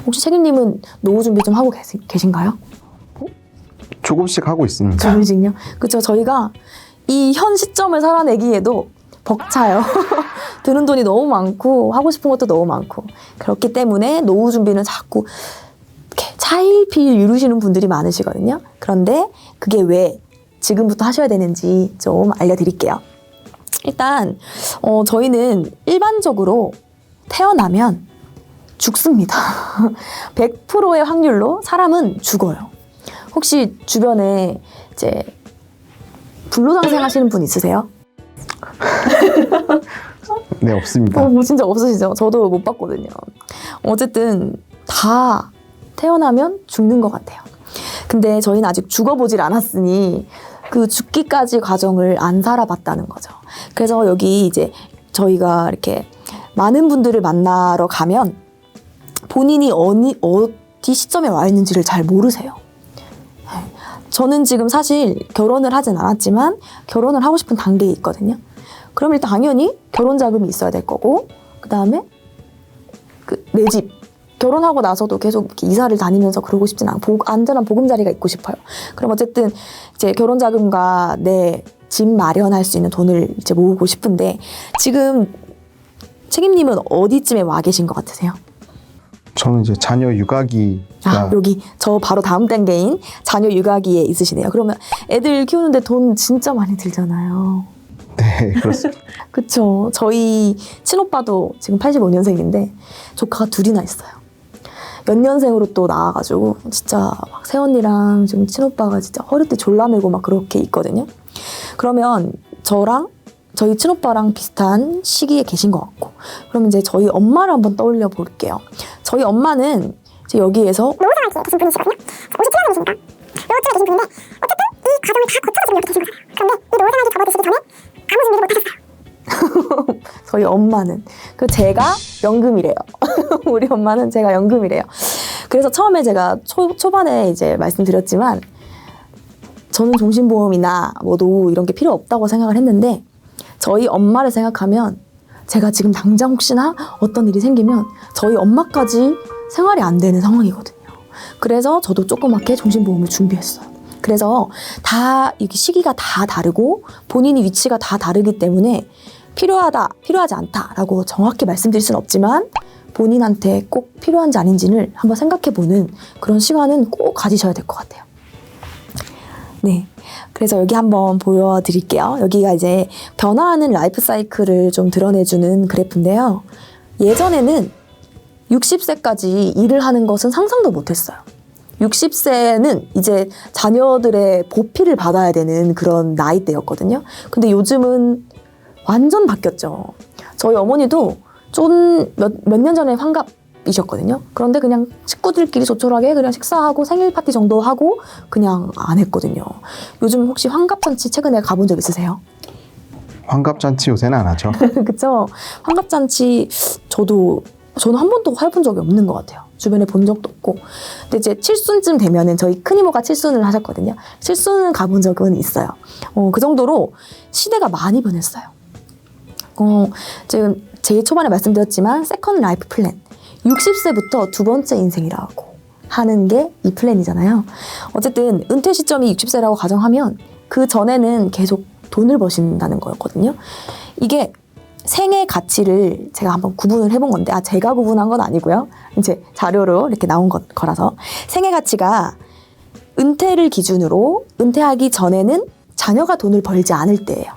혹시 책임님은 노후 준비 좀 하고 계신가요? 조금씩 하고 있습니다. 조금씩요? 그렇죠. 저희가 이 현 시점을 살아내기에도 벅차요. 드는 돈이 너무 많고 하고 싶은 것도 너무 많고 그렇기 때문에 노후 준비는 자꾸 이렇게 차일피일 미루시는 분들이 많으시거든요. 그런데 그게 왜 지금부터 하셔야 되는지 좀 알려드릴게요. 일단 저희는 일반적으로 태어나면 죽습니다. 100%의 확률로 사람은 죽어요. 혹시 주변에 이제 불로장생 하시는 분 있으세요? 네, 없습니다. 뭐 진짜 없으시죠? 저도 못 봤거든요. 어쨌든 다 태어나면 죽는 것 같아요. 근데 저희는 아직 죽어보질 않았으니 그 죽기까지 과정을 안 살아봤다는 거죠. 그래서 여기 이제 저희가 이렇게 많은 분들을 만나러 가면 본인이 어디 시점에 와 있는지를 잘 모르세요. 저는 지금 사실 결혼을 하진 않았지만 결혼을 하고 싶은 단계에 있거든요. 그럼 일단 당연히 결혼 자금이 있어야 될 거고 그 다음에 내 집 결혼하고 나서도 계속 이렇게 이사를 다니면서 그러고 싶진 않고 안전한 보금자리가 있고 싶어요. 그럼 어쨌든 이제 결혼 자금과 내 집 마련할 수 있는 돈을 이제 모으고 싶은데 지금 책임님은 어디쯤에 와 계신 것 같으세요? 저는 이제 자녀 육아기가 여기 저 바로 다음 단계인 자녀 육아기에 있으시네요. 그러면 애들 키우는데 돈 진짜 많이 들잖아요. 네, 그렇습니다. 그쵸. 저희 친오빠도 지금 85년생인데 조카가 둘이나 있어요. 연년생으로 또 나와가지고 진짜 막 새언니랑 지금 친오빠가 진짜 허리띠 졸라매고 막 그렇게 있거든요. 그러면 저희 친오빠랑 비슷한 시기에 계신 것 같고 그럼 이제 저희 엄마를 한번 떠올려 볼게요. 저희 엄마는 이제 여기에서 노후생활기에 계신 분이시거든요. 57년생이십니다. 노후쯤에 계신 분인데 어쨌든 이 과정을 다 거쳐서 지금 여기 계신 거잖아요. 그런데 이 노후생활기 접어드시기 전에 아무 준비를 못하셨어요. 저희 엄마는 제가 연금이래요. 우리 엄마는 제가 연금이래요. 그래서 처음에 제가 초반에 이제 말씀드렸지만 저는 종신보험이나 뭐 노후 이런 게 필요 없다고 생각을 했는데 저희 엄마를 생각하면 제가 지금 당장 혹시나 어떤 일이 생기면 저희 엄마까지 생활이 안 되는 상황이거든요. 그래서 저도 조그맣게 종신보험을 준비했어요. 그래서 다 이게 시기가 다 다르고 본인이 위치가 다 다르기 때문에 필요하다, 필요하지 않다라고 정확히 말씀드릴 수는 없지만 본인한테 꼭 필요한지 아닌지를 한번 생각해보는 그런 시간은 꼭 가지셔야 될 것 같아요. 네. 그래서 여기 한번 보여드릴게요. 여기가 이제 변화하는 라이프 사이클을 좀 드러내주는 그래프인데요. 예전에는 60세까지 일을 하는 것은 상상도 못했어요. 60세는 이제 자녀들의 보필을 받아야 되는 그런 나이대였거든요. 근데 요즘은 완전 바뀌었죠. 저희 어머니도 좀 몇 년 전에 환갑이셨거든요. 그런데 그냥 식구들끼리 조촐하게 그냥 식사하고 생일 파티 정도 하고 그냥 안 했거든요. 요즘 혹시 환갑잔치 최근에 가본 적 있으세요? 환갑잔치 요새는 안 하죠. 그쵸? 환갑잔치 저는 한 번도 해본 적이 없는 것 같아요. 주변에 본 적도 없고. 근데 이제 칠순쯤 되면은 저희 큰이모가 칠순을 하셨거든요. 칠순은 가본 적은 있어요. 그 정도로 시대가 많이 변했어요. 지금 제일 초반에 말씀드렸지만 세컨드 라이프 플랜 60세부터 두 번째 인생이라고 하는 게 이 플랜이잖아요. 어쨌든 은퇴 시점이 60세라고 가정하면 그 전에는 계속 돈을 버신다는 거였거든요. 이게 생애 가치를 제가 한번 구분을 해본 건데 제가 구분한 건 아니고요. 이제 자료로 이렇게 나온 거라서 생애 가치가 은퇴를 기준으로 은퇴하기 전에는 자녀가 돈을 벌지 않을 때예요.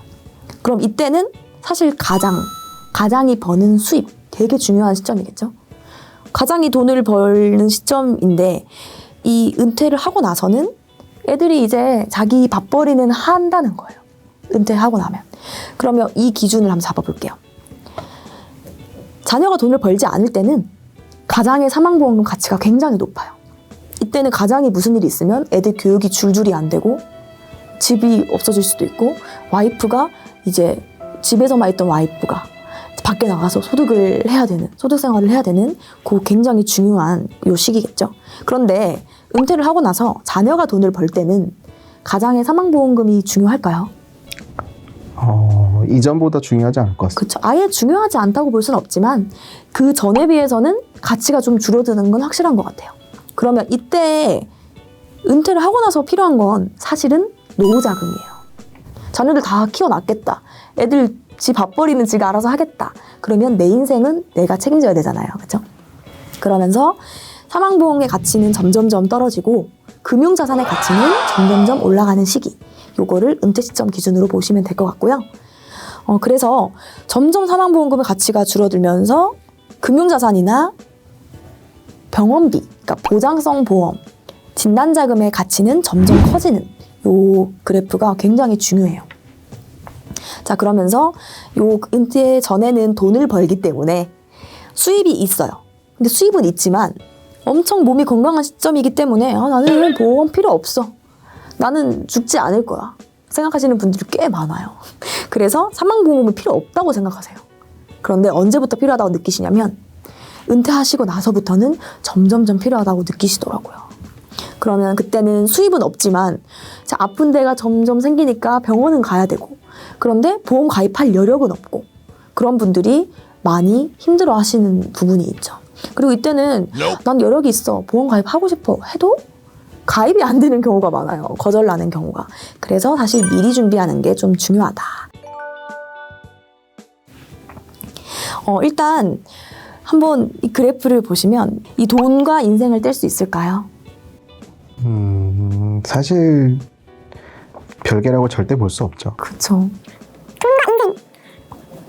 그럼 이때는 사실 가장이 버는 수입 되게 중요한 시점이겠죠. 가장이 돈을 벌는 시점인데 이 은퇴를 하고 나서는 애들이 이제 자기 밥벌이는 한다는 거예요. 은퇴하고 나면. 그러면 이 기준을 한번 잡아볼게요. 자녀가 돈을 벌지 않을 때는 가장의 사망보험금 가치가 굉장히 높아요. 이때는 가장이 무슨 일이 있으면 애들 교육이 줄줄이 안 되고 집이 없어질 수도 있고 와이프가 이제 집에서만 있던 와이프가 밖에 나가서 소득을 해야 되는, 소득 생활을 해야 되는 그 굉장히 중요한 요 시기겠죠. 그런데 은퇴를 하고 나서 자녀가 돈을 벌 때는 가장의 사망보험금이 중요할까요? 이전보다 중요하지 않을 것 같습니다. 그렇죠. 아예 중요하지 않다고 볼 수는 없지만 그 전에 비해서는 가치가 좀 줄어드는 건 확실한 것 같아요. 그러면 이때 은퇴를 하고 나서 필요한 건 사실은 노후 자금이에요. 자녀들 다 키워놨겠다. 애들 지 밥벌이는 지가 알아서 하겠다. 그러면 내 인생은 내가 책임져야 되잖아요. 그렇죠? 그러면서 사망보험의 가치는 점점점 떨어지고 금융자산의 가치는 점점점 올라가는 시기. 요거를 은퇴 시점 기준으로 보시면 될 것 같고요. 그래서 점점 사망보험금의 가치가 줄어들면서 금융자산이나 병원비, 그러니까 보장성 보험, 진단자금의 가치는 점점 커지는 요 그래프가 굉장히 중요해요. 자, 그러면서 요 은퇴 전에는 돈을 벌기 때문에 수입이 있어요. 근데 수입은 있지만 엄청 몸이 건강한 시점이기 때문에 나는 보험 필요 없어. 나는 죽지 않을 거야. 생각하시는 분들이 꽤 많아요. 그래서 사망보험은 필요 없다고 생각하세요. 그런데 언제부터 필요하다고 느끼시냐면 은퇴하시고 나서부터는 점점점 필요하다고 느끼시더라고요. 그러면 그때는 수입은 없지만 아픈 데가 점점 생기니까 병원은 가야 되고 그런데 보험 가입할 여력은 없고 그런 분들이 많이 힘들어 하시는 부분이 있죠. 그리고 이때는 난 여력이 있어. 보험 가입하고 싶어. 해도 가입이 안 되는 경우가 많아요. 거절나는 경우가. 그래서 사실 미리 준비하는 게 좀 중요하다. 일단 한번 이 그래프를 보시면 이 돈과 인생을 뗄 수 있을까요? 사실 별개라고 절대 볼 수 없죠. 그렇죠. 돈과 인생.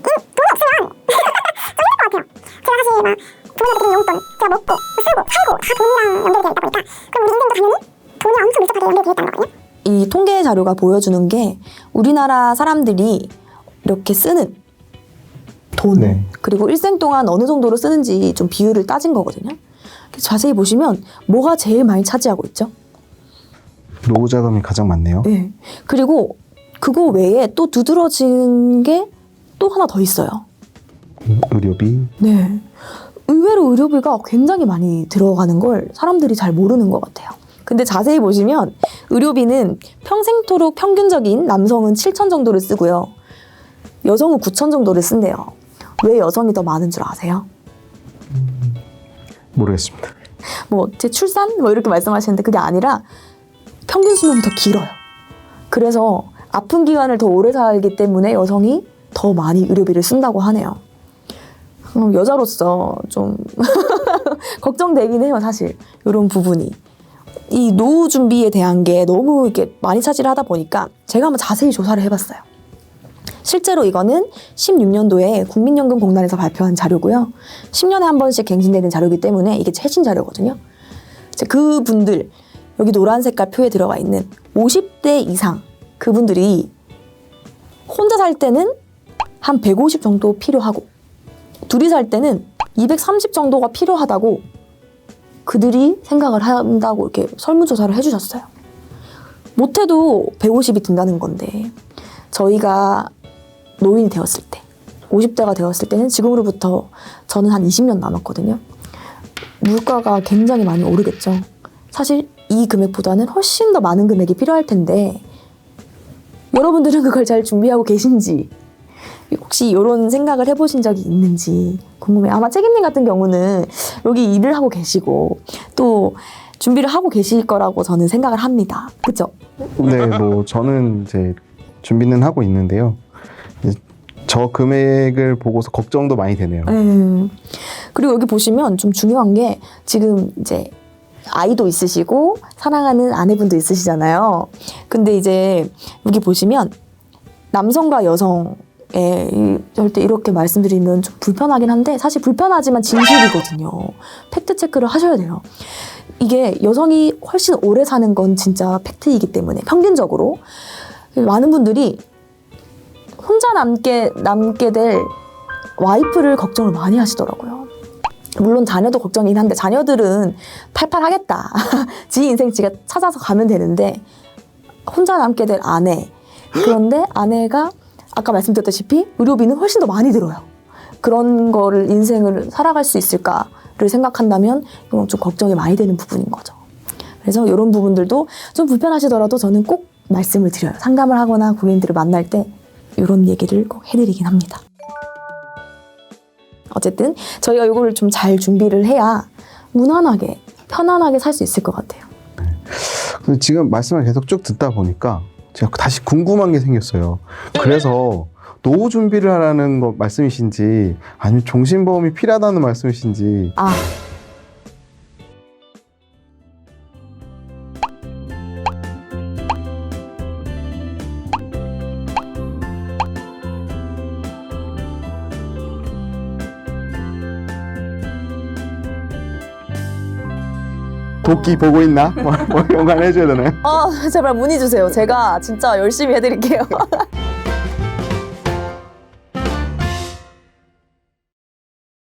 돈이 없으면 좀 힘들 것 같아요. 제가 사실 막 돈을 드리는 용돈, 제가 먹고, 쓰고, 살고 다 돈이랑 연결되어 있다 보니까 그럼 우리 인생도 당연히 돈이랑 엄청 밀접하게 연결되어 있다는 거거든요. 이 통계 자료가 보여주는 게 우리나라 사람들이 이렇게 쓰는 돈 네. 그리고 일생 동안 어느 정도로 쓰는지 좀 비율을 따진 거거든요. 자세히 보시면 뭐가 제일 많이 차지하고 있죠? 노후 자금이 가장 많네요. 네. 그리고 그거 외에 또 두드러진 게 또 하나 더 있어요. 의료비. 네. 의외로 의료비가 굉장히 많이 들어가는 걸 사람들이 잘 모르는 것 같아요. 근데 자세히 보시면 의료비는 평생토록 평균적인 남성은 7천 정도를 쓰고요. 여성은 9천 정도를 쓴대요. 왜 여성이 더 많은 줄 아세요? 모르겠습니다. 뭐 제 출산 뭐 이렇게 말씀하시는데 그게 아니라 평균 수명이 더 길어요. 그래서 아픈 기간을 더 오래 살기 때문에 여성이 더 많이 의료비를 쓴다고 하네요. 여자로서 좀 걱정되긴 해요, 사실. 이런 부분이. 이 노후 준비에 대한 게 너무 이렇게 많이 차지를 하다 보니까 제가 한번 자세히 조사를 해봤어요. 실제로 이거는 16년도에 국민연금공단에서 발표한 자료고요. 10년에 한 번씩 갱신되는 자료이기 때문에 이게 최신 자료거든요. 그분들, 여기 노란 색깔 표에 들어가 있는 50대 이상 그분들이 혼자 살 때는 한 150 정도 필요하고 둘이 살 때는 230 정도가 필요하다고 그들이 생각을 한다고 이렇게 설문조사를 해주셨어요. 못해도 150이 든다는 건데 저희가 노인이 되었을 때 50대가 되었을 때는 지금으로부터 저는 한 20년 남았거든요. 물가가 굉장히 많이 오르겠죠. 사실 이 금액보다는 훨씬 더 많은 금액이 필요할 텐데 여러분들은 그걸 잘 준비하고 계신지 혹시 이런 생각을 해보신 적이 있는지 궁금해요. 아마 책임님 같은 경우는 여기 일을 하고 계시고 또 준비를 하고 계실 거라고 저는 생각을 합니다. 그렇죠? 네, 뭐 저는 이제 준비는 하고 있는데요. 이제 저 금액을 보고서 걱정도 많이 되네요. 그리고 여기 보시면 좀 중요한 게 지금 이제 아이도 있으시고 사랑하는 아내분도 있으시잖아요. 근데 이제 여기 보시면 남성과 여성의 절대 이렇게 말씀드리면 좀 불편하긴 한데 사실 불편하지만 진실이거든요. 팩트 체크를 하셔야 돼요. 이게 여성이 훨씬 오래 사는 건 진짜 팩트이기 때문에 평균적으로 많은 분들이 혼자 남게 될 와이프를 걱정을 많이 하시더라고요. 물론 자녀도 걱정이긴 한데 자녀들은 팔팔하겠다. 지 인생 지가 찾아서 가면 되는데 혼자 남게 될 아내. 그런데 아내가 아까 말씀드렸다시피 의료비는 훨씬 더 많이 들어요. 그런 거를 인생을 살아갈 수 있을까를 생각한다면 이건 좀 걱정이 많이 되는 부분인 거죠. 그래서 이런 부분들도 좀 불편하시더라도 저는 꼭 말씀을 드려요. 상담을 하거나 고객님들을 만날 때 이런 얘기를 꼭 해드리긴 합니다. 어쨌든 저희가 이거를 좀 잘 준비를 해야 무난하게 편안하게 살 수 있을 것 같아요. 근데 지금 말씀을 계속 쭉 듣다 보니까 제가 다시 궁금한 게 생겼어요. 그래서 노후 준비를 하라는 거 말씀이신지 아니면 종신보험이 필요하다는 말씀이신지. 아, 도끼 보고 있나? 뭐 이런 거 하나 해줘야 되나요? 제발 문의 주세요. 제가 진짜 열심히 해드릴게요.